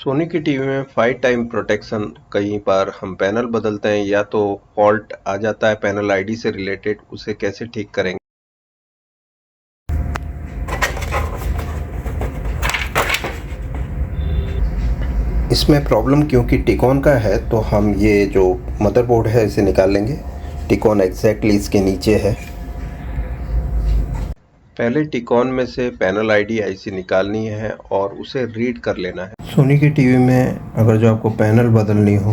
सोनी की टीवी में 5 time protection. कई बार हम पैनल बदलते हैं या तो फॉल्ट आ जाता है पैनल आईडी से रिलेटेड, उसे कैसे ठीक करेंगे। इसमें प्रॉब्लम क्योंकि टिकॉन का है तो हम ये जो मदरबोर्ड है इसे निकाल लेंगे। टिकॉन एग्जैक्टली इसके नीचे है। पहले टिकॉन में से पैनल आईडी आईसी निकालनी है और उसे रीड कर लेना है। सोनी की टीवी में अगर जो आपको पैनल बदलनी हो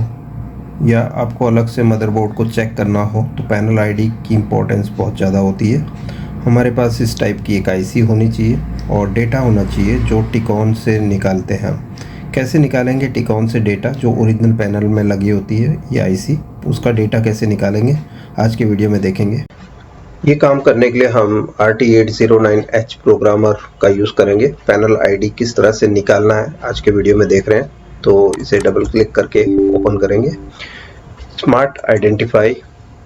या आपको अलग से मदरबोर्ड को चेक करना हो तो पैनल आईडी की इम्पोर्टेंस बहुत ज़्यादा होती है। हमारे पास इस टाइप की एक आईसी होनी चाहिए और डेटा होना चाहिए जो टिकॉन से निकालते हैं। कैसे निकालेंगे टिकॉन से डेटा जो ओरिजिनल पैनल में लगी होती है ये आईसी, उसका डेटा कैसे निकालेंगे आज के वीडियो में देखेंगे। ये काम करने के लिए हम RT809H प्रोग्रामर का यूज़ करेंगे। पैनल आईडी किस तरह से निकालना है आज के वीडियो में देख रहे हैं, तो इसे डबल क्लिक करके ओपन करेंगे। स्मार्ट आइडेंटिफाई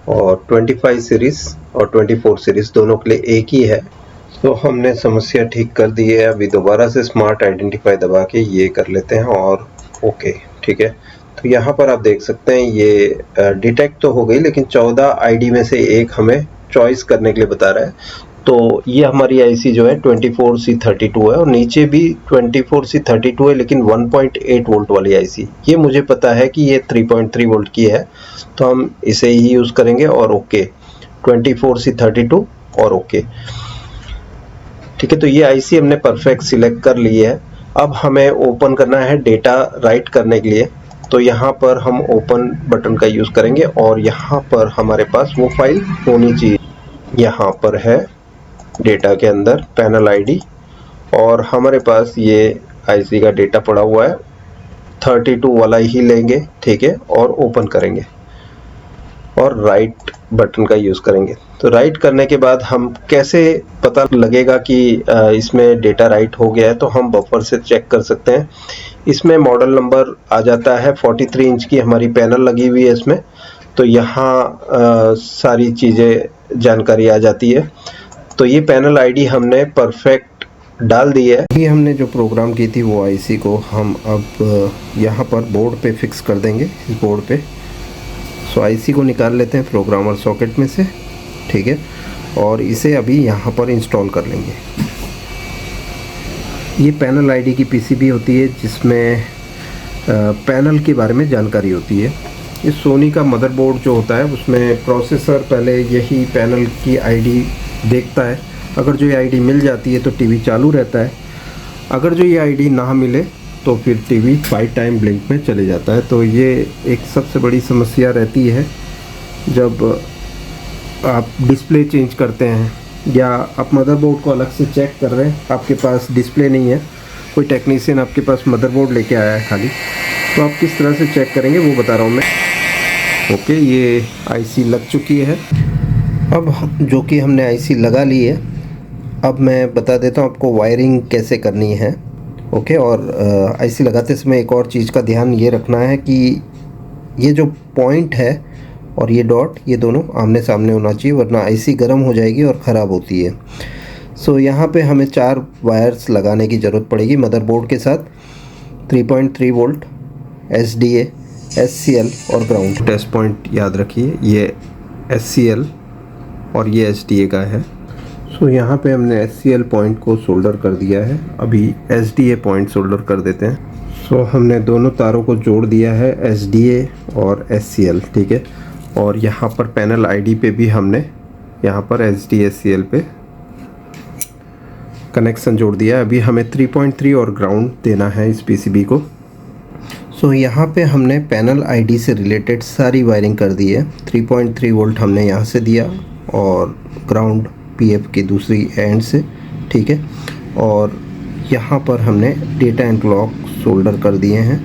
और 25 सीरीज़ और 24 सीरीज़ दोनों के लिए एक ही है। तो हमने समस्या ठीक कर दी है। अभी दोबारा से स्मार्ट आइडेंटिफाई दबा के ये कर लेते हैं और ओके, ठीक है। तो यहाँ पर आप देख सकते हैं ये डिटेक्ट तो हो गई, लेकिन 14 आईडी में से एक हमें चॉइस करने के लिए बता रहा है। तो ये हमारी आईसी जो है 24C32 है और नीचे भी 24C32 है, लेकिन 1.8 वोल्ट वाली आईसी। ये मुझे पता है कि ये 3.3 वोल्ट की है, तो हम इसे ही यूज़ करेंगे और ओके 24C32 और ओके, ठीक है। तो ये आईसी हमने परफेक्ट सिलेक्ट कर ली है। अब हमें ओपन करना है डेटा राइट करने के लिए, तो यहाँ पर हम ओपन बटन का यूज़ करेंगे और यहाँ पर हमारे पास वो फाइल होनी चाहिए। यहाँ पर है डेटा के अंदर पैनल आईडी और हमारे पास ये आईसी का डेटा पड़ा हुआ है। 32 वाला ही लेंगे, ठीक है, और ओपन करेंगे और राइट बटन का यूज़ करेंगे। तो राइट करने के बाद हम कैसे पता लगेगा कि इसमें डेटा राइट हो गया है, तो हम बफर से चेक कर सकते हैं। इसमें मॉडल नंबर आ जाता है, 43 इंच की हमारी पैनल लगी हुई है इसमें, तो यहाँ सारी चीज़ें जानकारी आ जाती है। तो ये पैनल आईडी हमने परफेक्ट डाल दी है। अभी हमने जो प्रोग्राम की थी वो आईसी को हम अब यहाँ पर बोर्ड पे फिक्स कर देंगे, इस बोर्ड पे। सो आईसी को निकाल लेते हैं प्रोग्रामर सॉकेट में से, ठीक है, और इसे अभी यहाँ पर इंस्टॉल कर लेंगे। ये पैनल आईडी की पीसीबी होती है जिसमें पैनल के बारे में जानकारी होती है। ये सोनी का मदरबोर्ड जो होता है उसमें प्रोसेसर पहले यही पैनल की आईडी देखता है। अगर जो ये आईडी मिल जाती है तो टीवी चालू रहता है, अगर जो ये आईडी ना मिले तो फिर टीवी 5 टाइम ब्लिंक में चले जाता है। तो ये एक सबसे बड़ी समस्या रहती है जब आप डिस्प्ले चेंज करते हैं या आप मदरबोर्ड को अलग से चेक कर रहे हैं, आपके पास डिस्प्ले नहीं है, कोई टेक्नीशियन आपके पास मदरबोर्ड लेके आया है खाली, तो आप किस तरह से चेक करेंगे वो बता रहा हूँ मैं। ओके, ये आईसी लग चुकी है। अब जो कि हमने आईसी लगा ली है, अब मैं बता देता हूँ आपको वायरिंग कैसे करनी है। ओके, और आईसी लगाते समय एक और चीज़ का ध्यान ये रखना है कि ये जो पॉइंट है और ये डॉट, ये दोनों आमने सामने होना चाहिए, वरना आईसी गर्म हो जाएगी और ख़राब होती है। सो यहाँ पे हमें 4 वायर्स लगाने की ज़रूरत पड़ेगी मदरबोर्ड के साथ। 3.3 वोल्ट, SDA, SCL और ग्राउंड। टेस्ट पॉइंट याद रखिए, ये SCL और ये SDA का है। सो यहाँ पे हमने SCL पॉइंट को सोल्डर कर दिया है, अभी SDA पॉइंट सोल्डर कर देते हैं। सो हमने दोनों तारों को जोड़ दिया है, SDA और SCL, ठीक है। और यहाँ पर पैनल आईडी पे भी हमने यहाँ पर SDA SCL पे कनेक्शन जोड़ दिया है। अभी हमें 3.3 और ग्राउंड देना है इस पीसीबी को। सो यहाँ पे हमने पैनल आईडी से रिलेटेड सारी वायरिंग कर दी है। 3.3 वोल्ट हमने यहाँ से दिया और ग्राउंड PF की दूसरी एंड से, ठीक है। और यहाँ पर हमने डेटा एंड क्लॉक सोल्डर कर दिए हैं।